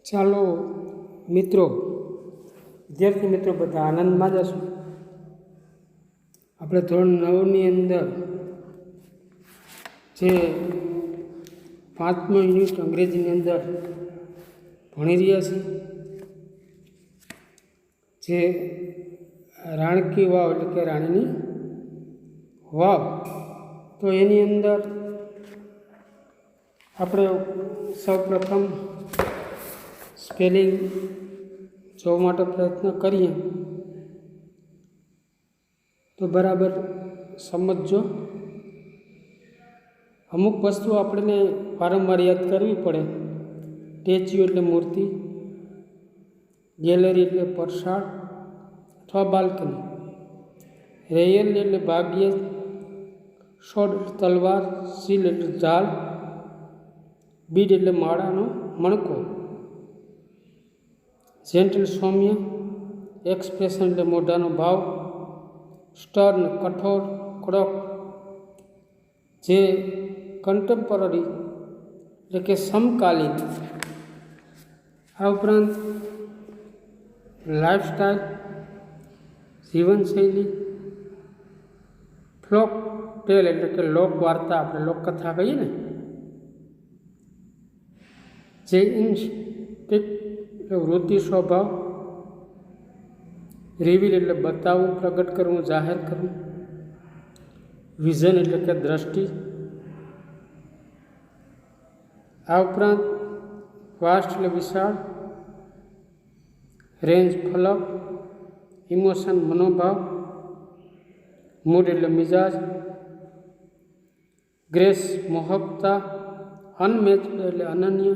ચાલો મિત્રો, વિદ્યાર્થી મિત્રો બધા આનંદમાં જશું. આપણે ધોરણ 9ની અંદર જે 5મો યુનિટ અંગ્રેજીની અંદર ભણી રહ્યા છીએ, જે રાણકી વાવ એટલે કે રાણીની વાવ. તો એની અંદર આપણે સૌપ્રથમ સ્પેલિંગ જોવા માટે પ્રયત્ન કરીએ તો બરાબર સમજજો. અમુક વસ્તુઓ આપણને વારંવાર યાદ કરવી પડે. સ્ટેચ્યુ એટલે મૂર્તિ, ગેલેરી એટલે પરસાળ અથવા બાલ્કની, રેયલ એટલે ભાગ્ય, શોર્ડ એટલે તલવાર, સીલ એટલે ઝાડ, બીડ એટલે માળાનો મણકો, જેન્ટલ સૌમ્ય, એક્સપ્રેશન એટલે મોઢાનો ભાવ, સ્ટર્ન કઠોર કડક, જે કન્ટેમ્પરરી એટલે કે સમકાલીન. આ ઉપરાંત લાઈફસ્ટાઈલ જીવનશૈલી, ફ્લોક ટેલ એટલે કે લોક વાર્તા, આપણે લોકકથા કહીએ ને, જે ઇન્સ્ટિક્ટ એટલે વૃત્તિ સ્વભાવ, રિવીલ એટલે બતાવવું, પ્રગટ કરવું, જાહેર કરવું, વિઝન એટલે કે દ્રષ્ટિ. આ ઉપરાંત વાસ્ટ એટલે વિશાળ, રેન્જ ફલક, ઇમોશન મનોભાવ, મૂડ એટલે મિજાજ, ગ્રેસ મોહકતા, અનમેચ્ડ એટલે અનન્ય,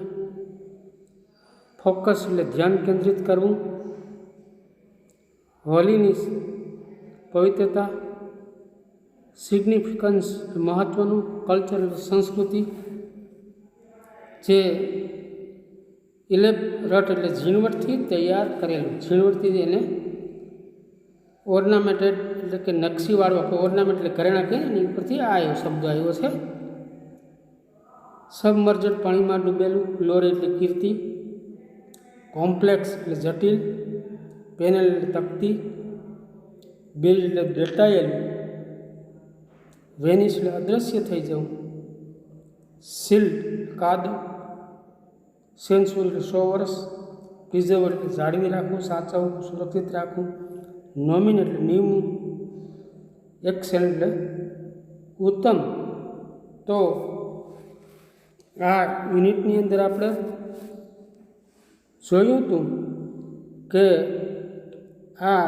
ફોકસ એટલે ધ્યાન કેન્દ્રિત કરવું, હોલીનેસ પવિત્રતા, સિગ્નિફિકન્સ મહત્વનું, કલ્ચર એટલે સંસ્કૃતિ, જે ઇલેબરટ એટલે ઝીણવટથી તૈયાર કરેલું, ઝીણવટથી એને ઓર્નામેન્ટેડ એટલે કે નકશીવાળું, આપણે ઓર્નામેન્ટ એટલે ઘરેણા કહીએ ને, એ ઉપરથી આ શબ્દ આવ્યો છે. સબમર્જડ પાણીમાં ડૂબેલું, ગ્લોરી એટલે કીર્તિ, કોમ્પ્લેક્સ એટલે જટિલ, પેનલ એટલે તકતી, બિલ્ડ એટલે દટાયેલું, વેનિશ એટલે અદૃશ્ય થઈ જવું, શિલ્ડ કાદવ, સેન્સુર એટલે 100 વર્ષ, પ્રિઝર્વ એટલે જાળવી રાખવું, સાચવવું, સુરક્ષિત રાખવું, નોમિન એટલે નિયમવું, એક્સેલ એટલે ઉત્તમ. તો આ યુનિટની અંદર આપણે જોયું હતું કે આ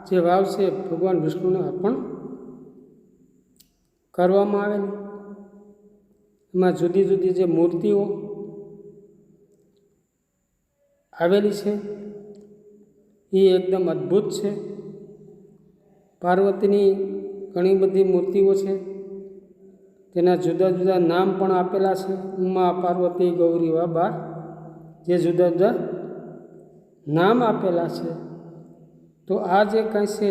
જે વાવ છે ભગવાન વિષ્ણુને અર્પણ કરવામાં આવેલી. એમાં જુદી જુદી જે મૂર્તિઓ આવેલી છે એ એકદમ અદ્ભુત છે. પાર્વતીની ઘણી બધી મૂર્તિઓ છે, તેના જુદા જુદા નામ પણ આપેલા છે. ઉમા, પાર્વતી, ગૌરી, વાબા, જે જુદા જુદા નામ આપેલા છે. તો આ જે કંઈ છે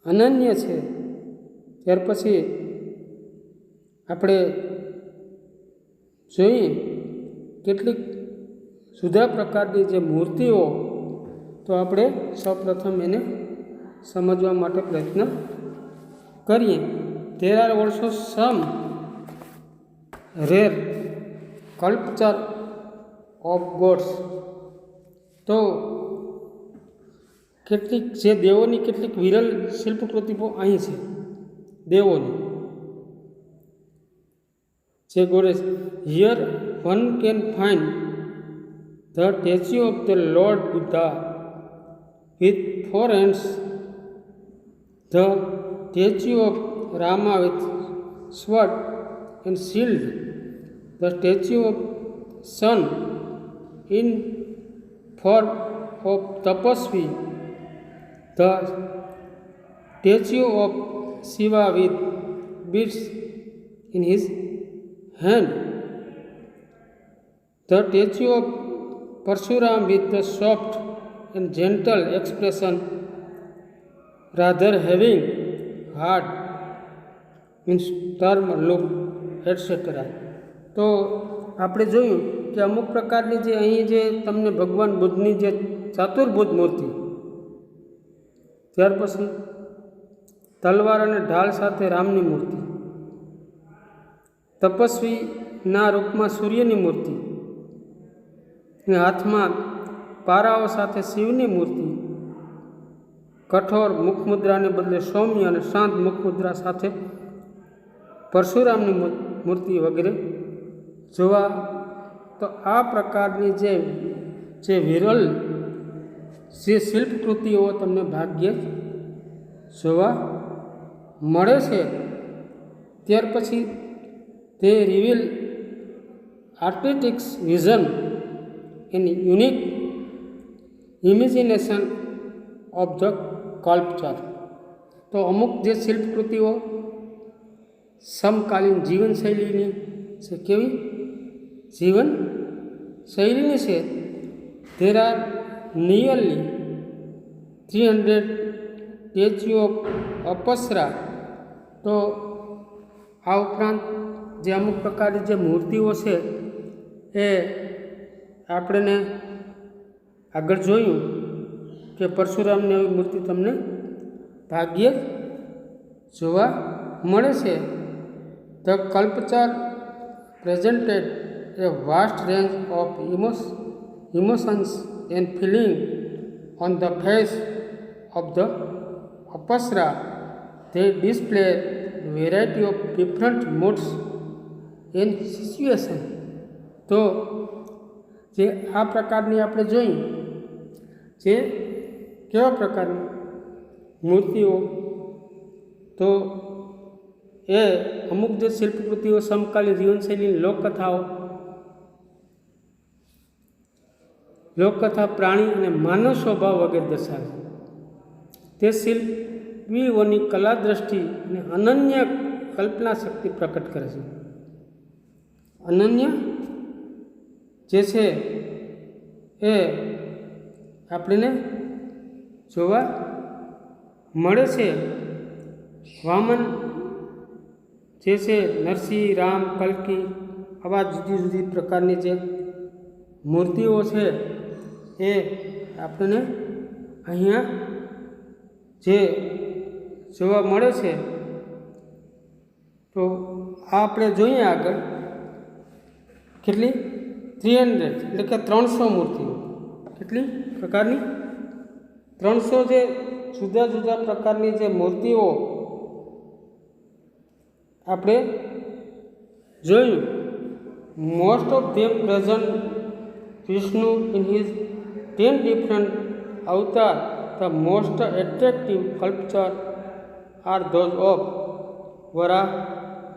અનન્ય છે. ત્યાર પછી આપણે જોઈએ કેટલીક જુદા પ્રકારની જે મૂર્તિઓ, તો આપણે સૌપ્રથમ એને સમજવા માટે પ્રયત્ન કરીએ. There are also some rare sculpture of gods. તો કેટલીક જે દેવોની કેટલીક વિરલ શિલ્પકૃતિઓ અહીં છે. દેવોની જે goddess. Here one can find the statue of the Lord Buddha with 4 hands, the statue of Rama with sword and shield, the statue of sun in form of Tapasvi, the statue of Shiva with beads in his hand, the statue of Parshuram with the soft and gentle expression rather having hard means term look etcetera. તો આપણે જોયું કે અમુક પ્રકારની જે અહીં જે તમને ભગવાન બુદ્ધની જે ચતુર્ભુજ મૂર્તિ, ત્યાર પછી તલવાર અને ઢાલ સાથે રામની મૂર્તિ, તપસ્વીના રૂપમાં સૂર્યની મૂર્તિ, અને હાથમાં પારાઓ સાથે શિવની મૂર્તિ, કઠોર મુખમુદ્રાને બદલે સૌમ્ય અને શાંત મુખમુદ્રા સાથે પરશુરામની મૂર્તિ વગેરે જોવા. તો આ પ્રકારની જે વિરલ જે શિલ્પકૃતિઓ તમને ભાગ્યે જોવા મળે છે. ત્યાર પછી તે reveal artistics vision and unique imagination of the sculpture. તો અમુક જે શિલ્પકૃતિઓ સમકાલીન જીવનશૈલીની છે, કેવી જીવનશૈલીની છે. There are nearly 300 statue of apsara. તો આ ઉપરાંત જે અમુક પ્રકારની જે મૂર્તિઓ છે એ આપણે આગળ જોયું કે પરશુરામની આવી મૂર્તિ તમને ભાગ્યે જોવા મળે છે. The sculpture presented a vast range of emotions and feeling on the face of the apsara. They display variety of different moods and situation. તો જે આ પ્રકારની આપણે જોઈ જે કેવા પ્રકારની મૂર્તિઓ, તો એ અમુક જે શિલ્પકૃતિઓ સમકાલીન જીવનશૈલીની લોકકથા પ્રાણી અને માનવ સ્વભાવ વગેરે દર્શાવે છે. તે શિલ્પીઓની કલા દ્રષ્ટિ અને અનન્ય કલ્પના શક્તિ પ્રકટ કરે છે. અનન્ય જે છે એ આપણને જોવા મળે છે. વામન જે છે, નરસિંહ, રામ, કલ્કી, આવા જુદી જુદી પ્રકારની જે મૂર્તિઓ છે એ આપણને અહીંયા જે જોવા મળે છે. તો આ આપણે જોઈએ આગળ કેટલી 300 એટલે કે 300 મૂર્તિઓ. કેટલી પ્રકારની 300 જે જુદા જુદા પ્રકારની જે મૂર્તિઓ આપણે જોયું. Most of them present Vishnu in his 10 different avatar. The most attractive sculpture are those of Varaha,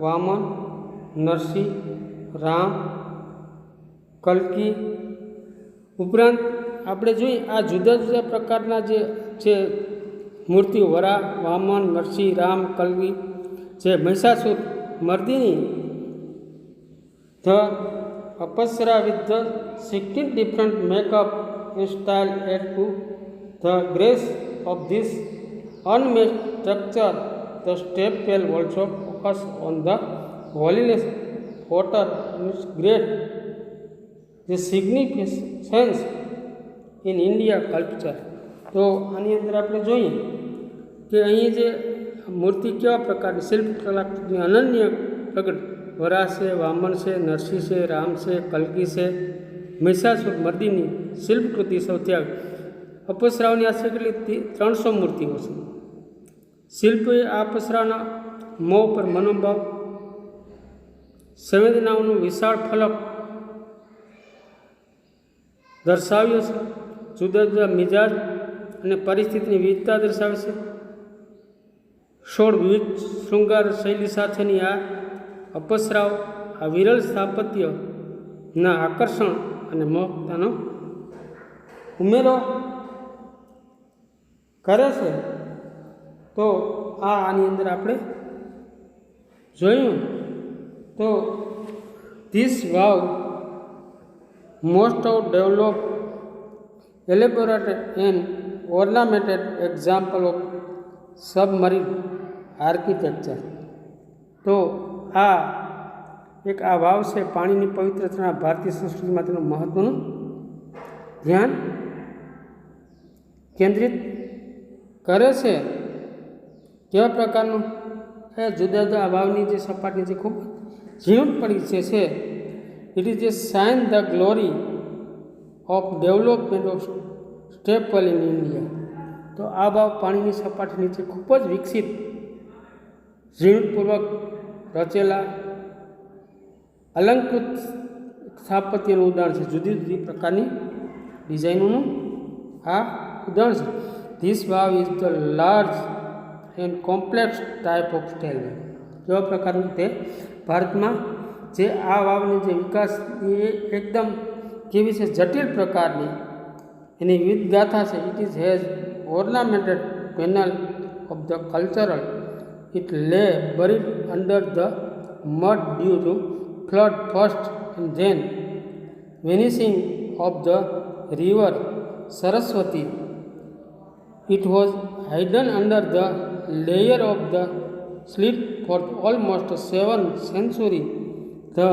Vamana, Narsinh, Rama, કલ્કી. ઉપરાંત આપણે જોઈએ આ જુદા જુદા પ્રકારના જે મૂર્તિઓ વરા, વામન, નરસિંહ, રામ, કલ્કી, જે Mahishasura Mardini, the apsara with the 16 different makeup and style add to the grace of this unmatched structure. The step well also focus on the holiness of water and its great the significance in India culture. તો આની અંદર આપણે જોઈએ કે અહીં જે મૂર્તિ કેવા પ્રકારની શિલ્પકલાની અનન્ય પ્રગટ વરા છે, વામન છે, નરસિંહ છે, રામ છે, કલ્કી છે, મહિષાસુર મર્દિની શિલ્પકૃતિ સૌથી આગળ. અપસરાઓની આશરે કેટલી 300 મૂર્તિઓ છે. શિલ્પોએ આ અપસરાના મોં પર મનોભાવ, સંવેદનાઓનું વિશાળ ફલક દર્શાવ્યો છે. જુદા જુદા મિજાજ અને પરિસ્થિતિની વિવિધતા દર્શાવે છે. 16 વિવિધ શૃંગાર શૈલી સાથેની આ અપસરાઓ આ વિરલ સ્થાપત્યના આકર્ષણ અને મોહકતાનો ઉમેરો કરે છે. તો આની અંદર આપણે જોયું તો this vav most of develop elaborated and ornamented example of submarine architecture. તો આ એક આ વાવ છે પાણીની પવિત્રતાના ભારતીય સંસ્કૃતિમાં તેનું મહત્ત્વનું ધ્યાન કેન્દ્રિત કરે છે. કેવા પ્રકારનું એ જુદા જુદા વાવની જે સપાટી જે ખૂબ ઝીણવટ પડી છે it is a sign the glory of development of step well in India. તો આ વાવ પાણીની સપાટી નીચે ખૂબ જ વિકસિત ઝીણવટપૂર્વક રચેલા અલંકૃત સ્થાપત્યનું ઉદાહરણ છે. જુદી જુદી પ્રકારની ડિઝાઇનોનું આ ઉદાહરણ છે. This vav is the large and complex type of style. કેવા પ્રકારનું તે ભારતમાં જે આ વાવની જે વિકાસ એ એકદમ કેવી છે જટિલ પ્રકારની એની વિવિધ ગાથા છે. It is has ornamented panel of the cultural. It lay buried under the mud due to flood first and then vanishing of the river Saraswati. It was hidden under the layer of the slit for almost 7 centuries. The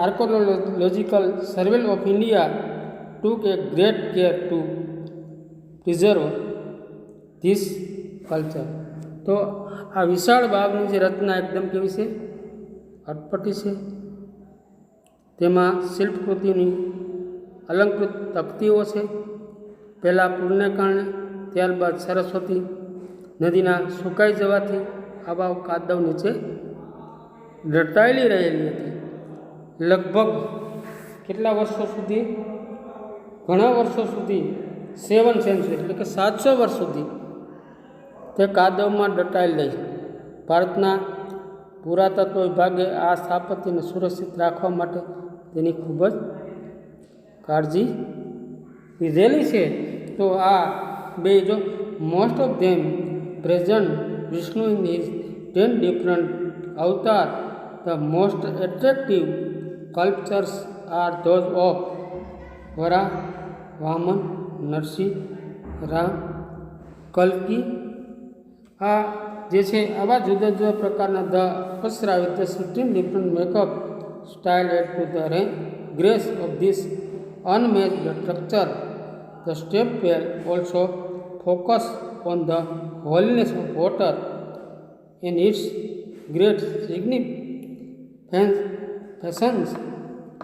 archaeological survey of India took a great care to preserve this culture. તો આ વિશાળ વાવની જે રચના એકદમ કેવી છે અટપટી છે. તેમાં શિલ્પકૃતિની અલંકૃત તકતીઓ છે. પહેલાં પૂરને કારણે ત્યારબાદ સરસ્વતી નદીના સુકાઈ જવાથી આ વાવ કાદવ નીચે દટાયેલી રહેલી હતી. લગભગ કેટલા વર્ષો સુધી ઘણા વર્ષો સુધી 7 સેન્ચુરી એટલે કે 700 વર્ષ સુધી તે કાદવમાં દટાયેલ રહી. ભારતના પુરાતત્વ વિભાગે આ સ્થાપત્યને સુરક્ષિત રાખવા માટે તેની ખૂબ જ કાળજી લીધેલી છે. તો આ બે જો most of them present Vishnu in his 10 different avatar. The most attractive sculptures are those of Varaha, Vamana, Narsinh, Rama, કલ્કી. આ જે છે આવા જુદા જુદા પ્રકારના the apsara with the 16 different makeup style add to the grace of this unmatched structure. The stepwell also focus on the holiness of water and its great significance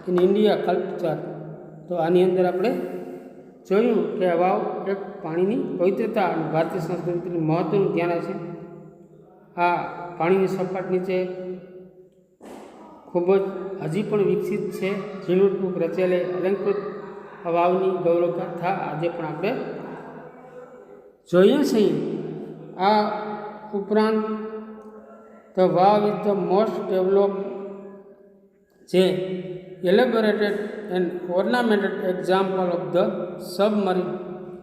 in India culture. તો આની અંદર આપણે જોયું કે આ વાવ એક પાણીની પવિત્રતા અને ભારતીય સંસ્કૃતિનું મહત્ત્વનું ધ્યાન છે. આ પાણીની સપાટ નીચે ખૂબ જ હજી પણ વિકસિત છે ઝીણવટપૂર્વક રચેલી અલંકૃત વાવની ગૌરવગાથા આજે પણ આપણે જોઈએ છીએ. આ ઉપરાંત the vav is the most developed જે elaborated and ornamented example of the submarine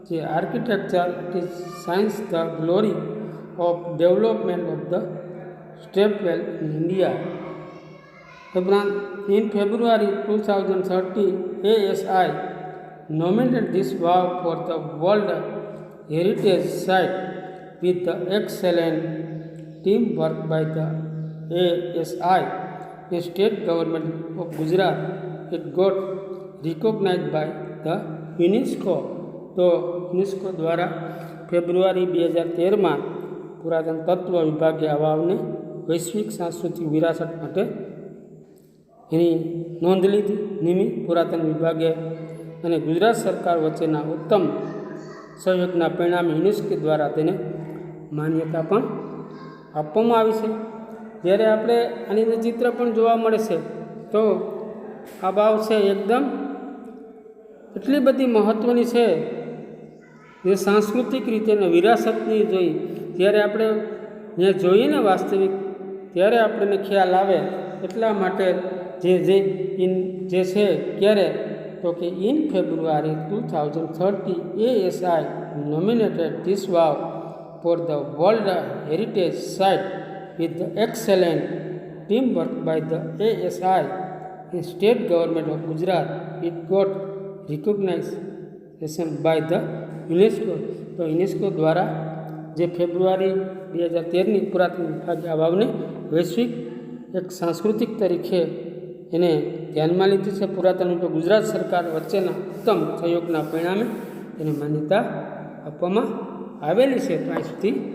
જે architecture. It is science the glory of development of the step well in India. ઉપરાંત in February 2030 ASI nominated this wow for the World Heritage Site with the excellent teamwork by the ASI. The state government of Gujarat. It got recognized by the UNESCO. તો UNESCO દ્વારા ફેબ્રુઆરી 2013માં પુરાતન તત્વ વિભાગે આ વાવને વૈશ્વિક સાંસ્કૃતિક વિરાસત માટે એની નોંધ લીધી. નિમિ પુરાતન વિભાગે અને ગુજરાત સરકાર વચ્ચેના ઉત્તમ સહયોગના પરિણામે યુનેસ્કો દ્વારા તેને માન્યતા પણ આપવામાં આવી છે. જ્યારે આપણે આની અંદર ચિત્ર પણ જોવા મળે છે તો આ વાવ છે એકદમ એટલી બધી મહત્ત્વની છે જે સાંસ્કૃતિક રીતે અને વિરાસતની જોઈ જ્યારે આપણે ત્યાં જોઈએ ને વાસ્તવિક ત્યારે આપણને ખ્યાલ આવે. એટલા માટે જે છે ક્યારે તો કે in February 2030 ASI nominated this wow for the World Heritage Site with the excellent teamwork by the ASI and state government of Gujarat. It got recognition by the UNESCO. તો યુનેસ્કો દ્વારા જે ફેબ્રુઆરી 2013ની પુરાતન વિભાગે આ વાવને વૈશ્વિક એક સાંસ્કૃતિક તરીકે એને ધ્યાનમાં લીધી છે. પુરાતન વિભાગ ગુજરાત સરકાર વચ્ચેના ઉત્તમ સહયોગના પરિણામે તેને માન્યતા આપવામાં આવેલી છે. તો અહીં સુધી